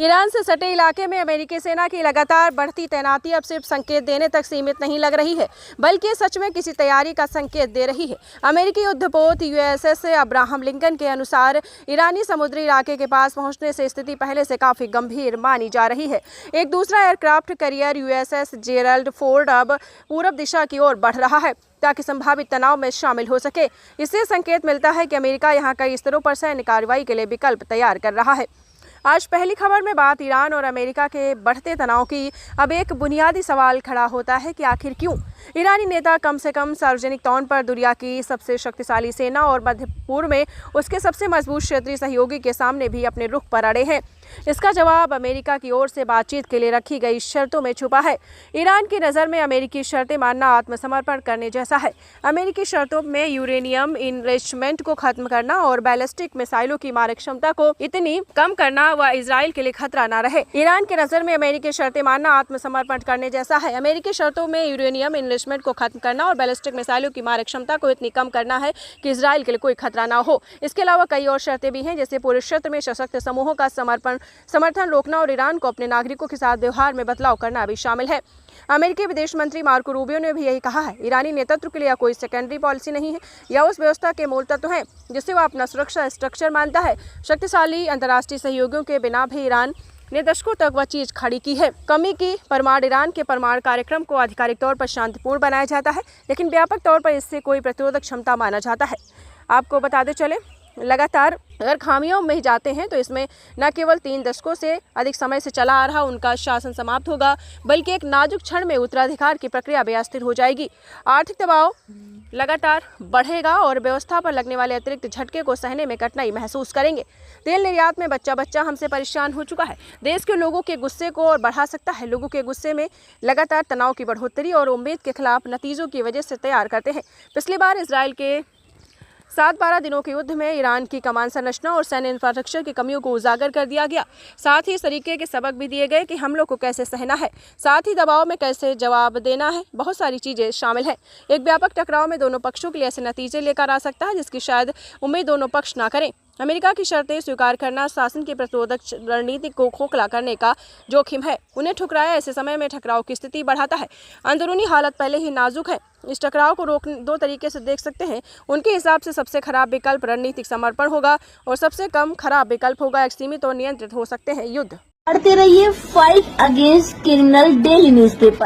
Iran से सटे इलाके में अमेरिकी सेना की लगातार बढ़ती तैनाती अब सिर्फ संकेत देने तक सीमित नहीं लग रही है, बल्कि सच में किसी तैयारी का संकेत दे रही है। अमेरिकी युद्धपोत यूएसएस अब्राहम लिंकन के अनुसार ईरानी समुद्री इलाके के पास पहुंचने से स्थिति पहले से काफी गंभीर मानी जा रही है। एक दूसरा aircraft carrier USS Gerald Ford अब पूरब दिशा की ओर बढ़ रहा है ताकि संभावित तनाव में शामिल हो सके। इससे संकेत मिलता है कि अमेरिका यहां कई स्तरों पर सैन्य कार्रवाई के लिए विकल्प तैयार कर रहा है। आज पहली खबर में बात ईरान और अमेरिका के बढ़ते तनाव की। अब एक बुनियादी सवाल खड़ा होता है कि आखिर क्यों ईरानी नेता कम से कम सार्वजनिक तौर पर दुनिया की सबसे शक्तिशाली सेना और मध्य पूर्व में उसके सबसे मजबूत क्षेत्रीय सहयोगी के सामने भी अपने रुख पर अड़े हैं। इसका जवाब अमेरिका की ओर से बातचीत के लिए रखी गई शर्तों में छुपा है। ईरान की नज़र में अमेरिकी शर्तें मानना आत्मसमर्पण करने जैसा है। अमेरिकी शर्तों में यूरेनियम इनरिचमेंट को खत्म करना और बैलिस्टिक मिसाइलों की मारक क्षमता को इतनी कम करना व इजराइल के लिए खतरा न रहे। ईरान की नज़र में अमेरिकी शर्तें मानना आत्मसमर्पण करने जैसा है। अमेरिकी शर्तों में यूरेनियम इनरिचमेंट को खत्म करना और बैलिस्टिक मिसाइलों की मारक क्षमता को इतनी कम करना है कि इजराइल के लिए कोई खतरा न हो। इसके अलावा कई और शर्तें भी हैं, जैसे पूरे क्षेत्र में सशक्त समूहों का समर्थन रोकना और ईरान को अपने नागरिकों के साथ व्यवहार में बदलाव करना भी शामिल है। अमेरिकी विदेश मंत्री मार्को रूबियो ने भी यही कहा है। ईरानी नेतृत्व के लिए कोई सेकेंडरी पॉलिसी नहीं है, यह उस व्यवस्था के मूल तत्व है जिसे वह अपना सुरक्षा स्ट्रक्चर मानता है। शक्तिशाली अंतर्राष्ट्रीय सहयोगियों के बिना भी ईरान ने दशकों तक वह चीज खड़ी की है। कमी की परमाणु ईरान के परमाणु कार्यक्रम को आधिकारिक तौर पर शांतिपूर्ण बनाया जाता है, लेकिन व्यापक तौर पर इससे कोई प्रतिरोधक क्षमता माना जाता है। आपको बताते चले, लगातार अगर खामियों में ही जाते हैं तो इसमें न केवल 3 दशकों से अधिक समय से चला आ रहा उनका शासन समाप्त होगा, बल्कि एक नाजुक क्षण में उत्तराधिकार की प्रक्रिया भी अस्थिर हो जाएगी। आर्थिक दबाव लगातार बढ़ेगा और व्यवस्था पर लगने वाले अतिरिक्त झटके को सहने में कठिनाई महसूस करेंगे। तेल निर्यात में बच्चा हमसे परेशान हो चुका है। देश के लोगों के गुस्से को और बढ़ा सकता है। लोगों के गुस्से में लगातार तनाव की बढ़ोतरी और उम्मीद के खिलाफ नतीजों की वजह से तैयार करते हैं। पिछली बार इसराइल के 7-12 दिनों के युद्ध में ईरान की कमान संरचना और सैन्य इंफ्रास्ट्रक्चर की कमियों को उजागर कर दिया गया। साथ ही इस तरीके के सबक भी दिए गए कि हमलों को कैसे सहना है, साथ ही दबाव में कैसे जवाब देना है। बहुत सारी चीजें शामिल हैं। एक व्यापक टकराव में दोनों पक्षों के लिए ऐसे नतीजे लेकर आ सकता है जिसकी शायद उम्मीद दोनों पक्ष ना करें। अमेरिका की शर्तें स्वीकार करना शासन की प्रतिरोधक रणनीति को खोखला करने का जोखिम है। उन्हें ठुकराया ऐसे समय में टकराव की स्थिति बढ़ाता है। अंदरूनी हालत पहले ही नाजुक है। इस टकराव को रोकने 2 तरीके से देख सकते हैं। उनके हिसाब से सबसे खराब विकल्प रणनीतिक समर्पण होगा और सबसे कम खराब विकल्प होगा एक सीमित और नियंत्रित हो सकते हैं युद्ध। पढ़ते रहिए fight against criminal daily newspaper.